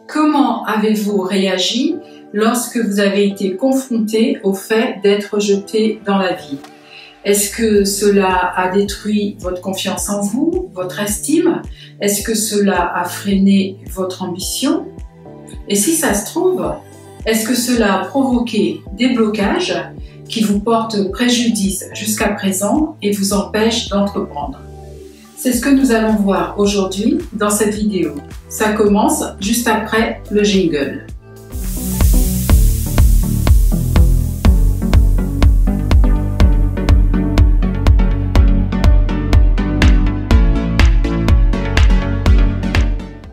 Comment avez-vous réagi lorsque vous avez été confronté au fait d'être rejeté dans la vie? Est-ce que cela a détruit votre confiance en vous, votre estime? Est-ce que cela a freiné votre ambition? Et si ça se trouve, est-ce que cela a provoqué des blocages qui vous portent préjudice jusqu'à présent et vous empêchent d'entreprendre? C'est ce que nous allons voir aujourd'hui dans cette vidéo. Ça commence juste après le jingle.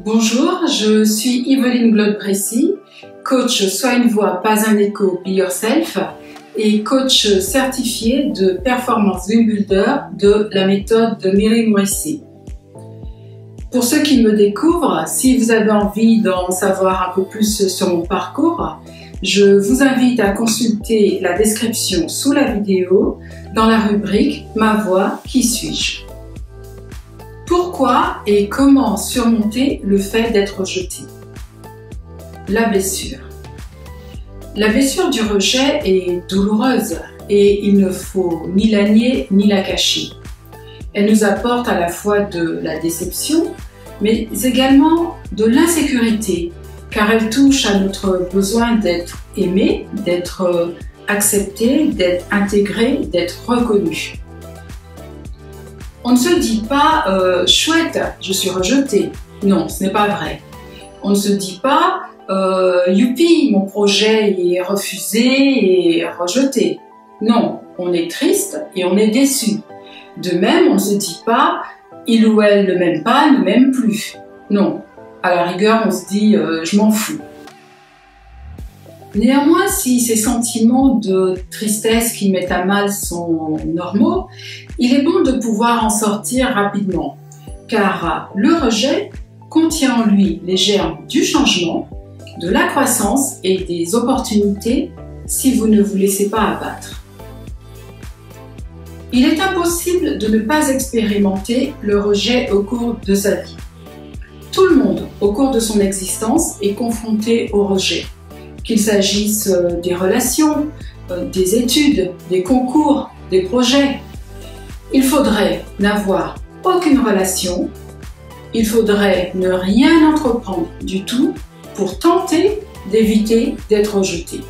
Bonjour, je suis Yveline Glod-Bressy, coach Sois une voix, pas un écho, Be Yourself et coach certifié de performance Dream Builder de la méthode de Miri Morrissey. Pour ceux qui me découvrent, si vous avez envie d'en savoir un peu plus sur mon parcours, je vous invite à consulter la description sous la vidéo dans la rubrique « Ma voix, qui suis-je » ? Pourquoi et comment surmonter le fait d'être rejeté? La blessure. La blessure du rejet est douloureuse et il ne faut ni la nier ni la cacher. Elle nous apporte à la fois de la déception, mais également de l'insécurité, car elle touche à notre besoin d'être aimé, d'être accepté, d'être intégré, d'être reconnu. On ne se dit pas « chouette, je suis rejeté ». Non, ce n'est pas vrai. On ne se dit pas « youpi, mon projet est refusé et rejeté ». Non, on est triste et on est déçu. De même, on ne se dit pas « il ou elle ne m'aime pas, ne m'aime plus ». Non, à la rigueur, on se dit « je m'en fous ». Néanmoins, si ces sentiments de tristesse qui mettent à mal sont normaux, il est bon de pouvoir en sortir rapidement, car le rejet contient en lui les germes du changement, de la croissance et des opportunités si vous ne vous laissez pas abattre. Il est impossible de ne pas expérimenter le rejet au cours de sa vie. Tout le monde, au cours de son existence, est confronté au rejet. Qu'il s'agisse des relations, des études, des concours, des projets. Il faudrait n'avoir aucune relation, il faudrait ne rien entreprendre du tout pour tenter d'éviter d'être rejeté.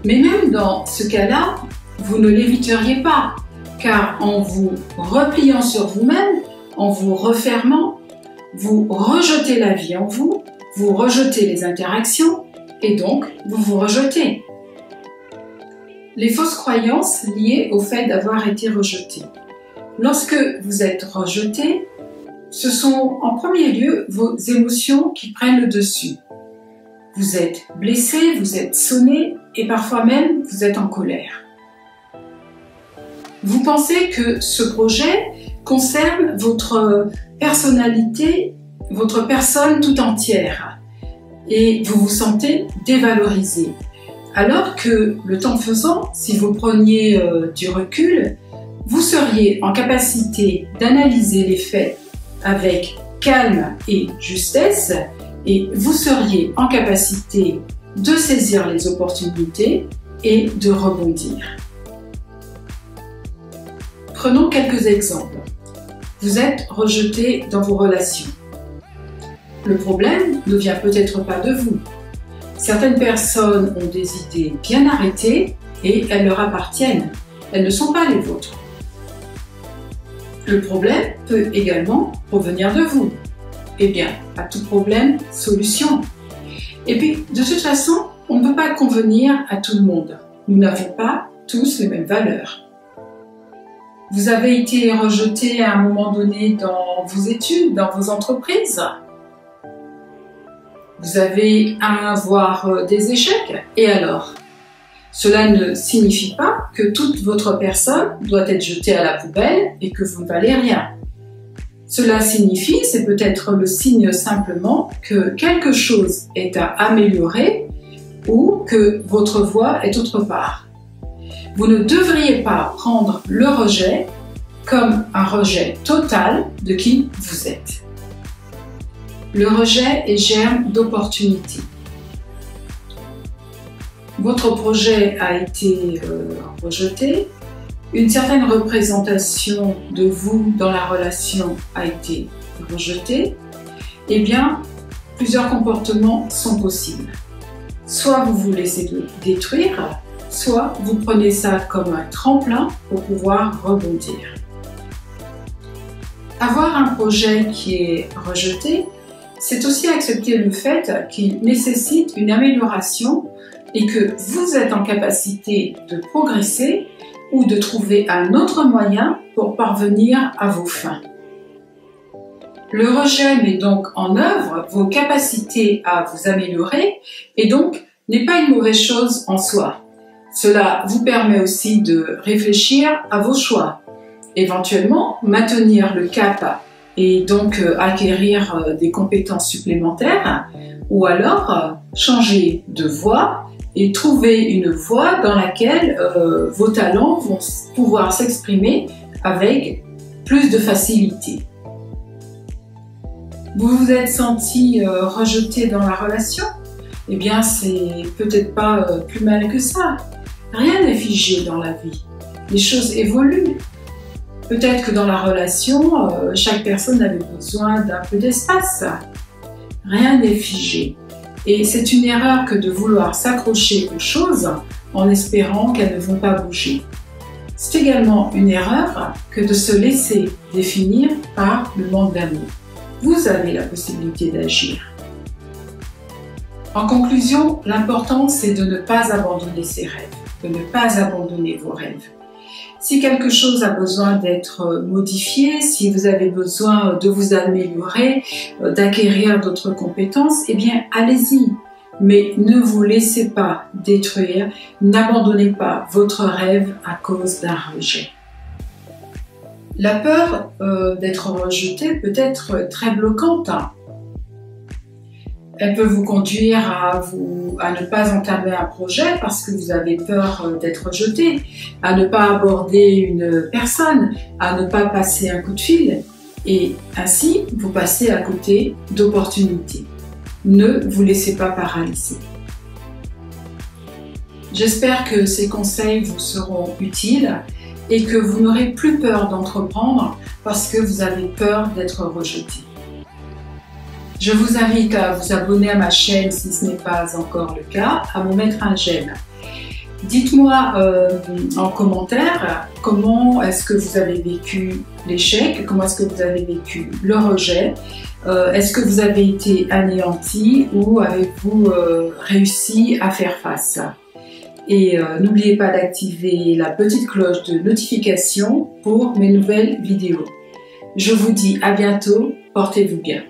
Mais même dans ce cas-là, vous ne l'éviteriez pas, car en vous repliant sur vous-même, en vous refermant, vous rejetez la vie en vous, vous rejetez les interactions et donc vous vous rejetez. Les fausses croyances liées au fait d'avoir été rejeté. Lorsque vous êtes rejeté, ce sont en premier lieu vos émotions qui prennent le dessus. Vous êtes blessé, vous êtes sonné et parfois même vous êtes en colère. Vous pensez que ce projet concerne votre personnalité, votre personne tout entière et vous vous sentez dévalorisé. Alors que le temps faisant, si vous preniez du recul, vous seriez en capacité d'analyser les faits avec calme et justesse et vous seriez en capacité de saisir les opportunités et de rebondir. Prenons quelques exemples. Vous êtes rejeté dans vos relations. Le problème ne vient peut-être pas de vous. Certaines personnes ont des idées bien arrêtées et elles leur appartiennent. Elles ne sont pas les vôtres. Le problème peut également provenir de vous. Eh bien, à tout problème, solution. Et puis, de toute façon, on ne peut pas convenir à tout le monde. Nous n'avons pas tous les mêmes valeurs. Vous avez été rejeté à un moment donné dans vos études, dans vos entreprises. Vous avez à avoir des échecs, et alors? Cela ne signifie pas que toute votre personne doit être jetée à la poubelle et que vous ne valez rien. Cela signifie, c'est peut-être le signe simplement que quelque chose est à améliorer ou que votre voie est autre part. Vous ne devriez pas prendre le rejet comme un rejet total de qui vous êtes. Le rejet est germe d'opportunité. Votre projet a été rejeté, une certaine représentation de vous dans la relation a été rejetée, eh bien, plusieurs comportements sont possibles. Soit vous vous laissez détruire, soit vous prenez ça comme un tremplin pour pouvoir rebondir. Avoir un projet qui est rejeté, c'est aussi accepter le fait qu'il nécessite une amélioration et que vous êtes en capacité de progresser ou de trouver un autre moyen pour parvenir à vos fins. Le rejet met donc en œuvre vos capacités à vous améliorer et donc n'est pas une mauvaise chose en soi. Cela vous permet aussi de réfléchir à vos choix, éventuellement maintenir le cap et donc acquérir des compétences supplémentaires ou alors changer de voie et trouver une voie dans laquelle vos talents vont pouvoir s'exprimer avec plus de facilité. Vous vous êtes senti rejeté dans la relation? Eh bien, c'est peut-être pas plus mal que ça. Rien n'est figé dans la vie. Les choses évoluent. Peut-être que dans la relation, chaque personne avait besoin d'un peu d'espace. Rien n'est figé. Et c'est une erreur que de vouloir s'accrocher aux choses en espérant qu'elles ne vont pas bouger. C'est également une erreur que de se laisser définir par le manque d'amour. Vous avez la possibilité d'agir. En conclusion, l'important c'est de ne pas abandonner ses rêves, de ne pas abandonner vos rêves. Si quelque chose a besoin d'être modifié, si vous avez besoin de vous améliorer, d'acquérir d'autres compétences, eh bien allez-y. Mais ne vous laissez pas détruire, n'abandonnez pas votre rêve à cause d'un rejet. La peur d'être rejeté peut être très bloquante. Elle peut vous conduire à ne pas entamer un projet parce que vous avez peur d'être rejeté, à ne pas aborder une personne, à ne pas passer un coup de fil et ainsi vous passez à côté d'opportunités. Ne vous laissez pas paralyser. J'espère que ces conseils vous seront utiles et que vous n'aurez plus peur d'entreprendre parce que vous avez peur d'être rejeté. Je vous invite à vous abonner à ma chaîne si ce n'est pas encore le cas, à me mettre un j'aime. Dites-moi en commentaire comment est-ce que vous avez vécu l'échec, comment est-ce que vous avez vécu le rejet, est-ce que vous avez été anéanti ou avez-vous réussi à faire face. Et n'oubliez pas d'activer la petite cloche de notification pour mes nouvelles vidéos. Je vous dis à bientôt, portez-vous bien.